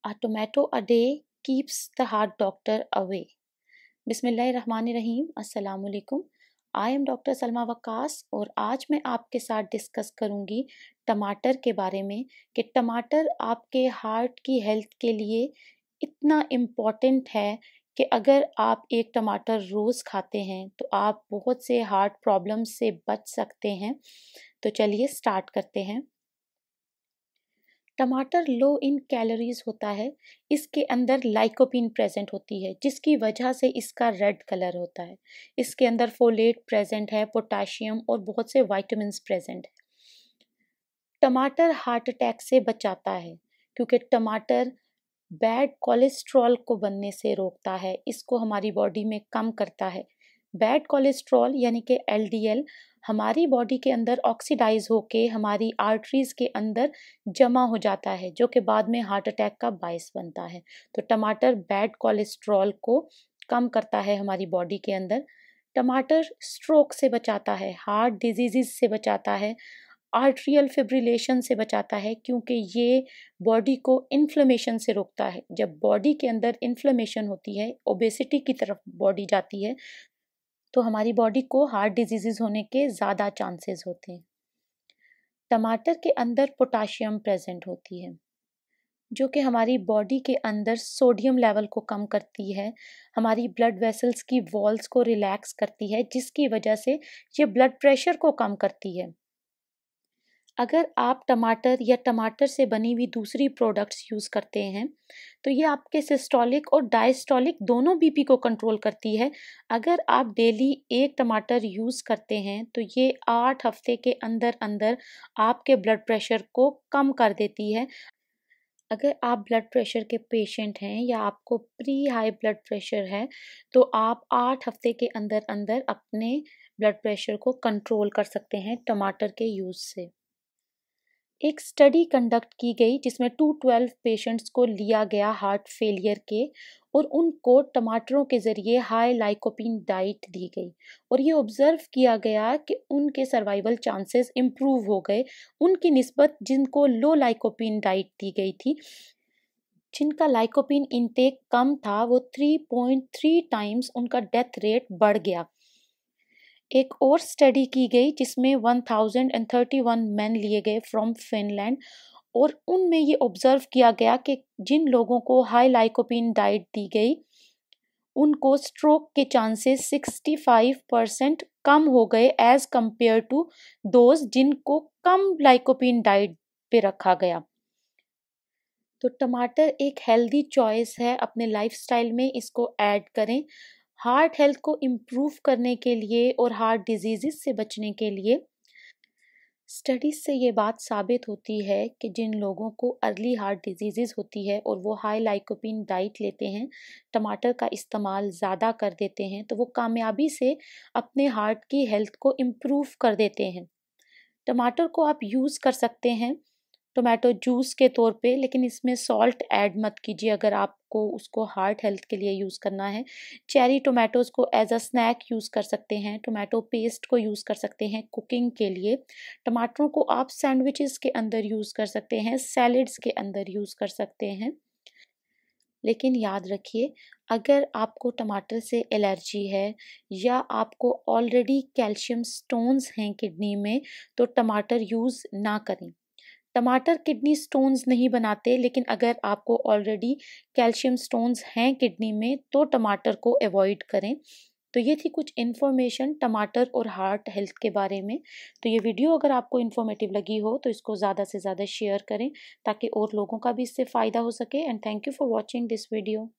A tomato a day keeps the heart doctor away. बिस्मिल्लाहिर्रहमानिर्रहीम, अस्सलाम वालेकुम। I am doctor Salma Waqas और आज मैं आपके साथ डिस्कस करूंगी टमाटर के बारे में कि टमाटर आपके हार्ट की हेल्थ के लिए इतना इम्पॉर्टेंट है कि अगर आप एक टमाटर रोज़ खाते हैं तो आप बहुत से हार्ट प्रॉब्लम्स से बच सकते हैं। तो चलिए स्टार्ट करते हैं। टमाटर लो इन कैलोरीज होता है। इसके अंदर लाइकोपीन प्रेजेंट होती है जिसकी वजह से इसका रेड कलर होता है। इसके अंदर फोलेट प्रेजेंट है, पोटाशियम और बहुत से विटामिन्स प्रेजेंट है। टमाटर हार्ट अटैक से बचाता है क्योंकि टमाटर बैड कोलेस्ट्रॉल को बनने से रोकता है, इसको हमारी बॉडी में कम करता है। बैड कोलेस्ट्रॉल यानी कि एलडीएल हमारी बॉडी के अंदर ऑक्सीडाइज होके हमारी आर्टरीज के अंदर जमा हो जाता है जो कि बाद में हार्ट अटैक का बायस बनता है। तो टमाटर बैड कोलेस्ट्रॉल को कम करता है हमारी बॉडी के अंदर। टमाटर स्ट्रोक से बचाता है, हार्ट डिजीज़ से बचाता है, आर्ट्रियल फिब्रिलेशन से बचाता है क्योंकि ये बॉडी को इन्फ्लेमेशन से रोकता है। जब बॉडी के अंदर इन्फ्लेमेशन होती है, ओबेसिटी की तरफ बॉडी जाती है, तो हमारी बॉडी को हार्ट डिजीज़ होने के ज़्यादा चांसेस होते हैं। टमाटर के अंदर पोटाशियम प्रेजेंट होती है जो कि हमारी बॉडी के अंदर सोडियम लेवल को कम करती है, हमारी ब्लड वेसल्स की वॉल्स को रिलैक्स करती है जिसकी वजह से ये ब्लड प्रेशर को कम करती है। अगर आप टमाटर या टमाटर से बनी हुई दूसरी प्रोडक्ट्स यूज़ करते हैं तो ये आपके सिस्टोलिक और डायस्टोलिक दोनों बीपी को कंट्रोल करती है। अगर आप डेली एक टमाटर यूज़ करते हैं तो ये 8 हफ्ते के अंदर अंदर आपके ब्लड प्रेशर को कम कर देती है। अगर आप ब्लड प्रेशर के पेशेंट हैं या आपको प्री हाई ब्लड प्रेशर है तो आप 8 हफ्ते के अंदर अंदर अपने ब्लड प्रेशर को कंट्रोल कर सकते हैं टमाटर के यूज़ से। एक स्टडी कंडक्ट की गई जिसमें 212 पेशेंट्स को लिया गया हार्ट फेलियर के और उनको टमाटरों के ज़रिए हाई लाइकोपीन डाइट दी गई और ये ऑब्ज़र्व किया गया कि उनके सर्वाइवल चांसेस इम्प्रूव हो गए उनकी निस्बत जिनको लो लाइकोपीन डाइट दी गई थी। जिनका लाइकोपीन इंटेक कम था वो 3.3 टाइम्स उनका डेथ रेट बढ़ गया। एक और स्टडी की गई जिसमें 1031 मैन लिए गए फ्रॉम फिनलैंड और उनमें ये ऑब्जर्व किया गया कि जिन लोगों को हाई लाइकोपीन डाइट दी गई उनको स्ट्रोक के चांसेस 65% कम हो गए एज कंपेयर टू दोज जिनको कम लाइकोपीन डाइट पे रखा गया। तो टमाटर एक हेल्दी चॉइस है, अपने लाइफस्टाइल में इसको ऐड करें। हार्ट हेल्थ को इम्प्रूव करने के लिए और हार्ट डिजीज़ से बचने के लिए स्टडीज़ से ये बात साबित होती है कि जिन लोगों को अर्ली हार्ट डिजीज़ होती है और वो हाई लाइकोपीन डाइट लेते हैं, टमाटर का इस्तेमाल ज़्यादा कर देते हैं, तो वो कामयाबी से अपने हार्ट की हेल्थ को इम्प्रूव कर देते हैं। टमाटर को आप यूज़ कर सकते हैं टोमेटो जूस के तौर पे, लेकिन इसमें सॉल्ट ऐड मत कीजिए अगर आपको उसको हार्ट हेल्थ के लिए यूज़ करना है। चेरी टोमेटोज़ को एज अ स्नैक यूज़ कर सकते हैं, टोमेटो पेस्ट को यूज़ कर सकते हैं कुकिंग के लिए। टमाटरों को आप सैंडविचेस के अंदर यूज़ कर सकते हैं, सैलड्स के अंदर यूज़ कर सकते हैं। लेकिन याद रखिए, अगर आपको टमाटर से एलर्जी है या आपको ऑलरेडी कैल्शियम स्टोन्स हैं किडनी में तो टमाटर यूज़ ना करें। टमाटर किडनी स्टोन्स नहीं बनाते, लेकिन अगर आपको ऑलरेडी कैल्शियम स्टोन्स हैं किडनी में तो टमाटर को अवॉइड करें। तो ये थी कुछ इन्फॉर्मेशन टमाटर और हार्ट हेल्थ के बारे में। तो ये वीडियो अगर आपको इन्फॉर्मेटिव लगी हो तो इसको ज़्यादा से ज़्यादा शेयर करें ताकि और लोगों का भी इससे फ़ायदा हो सके। And thank you for watching this video.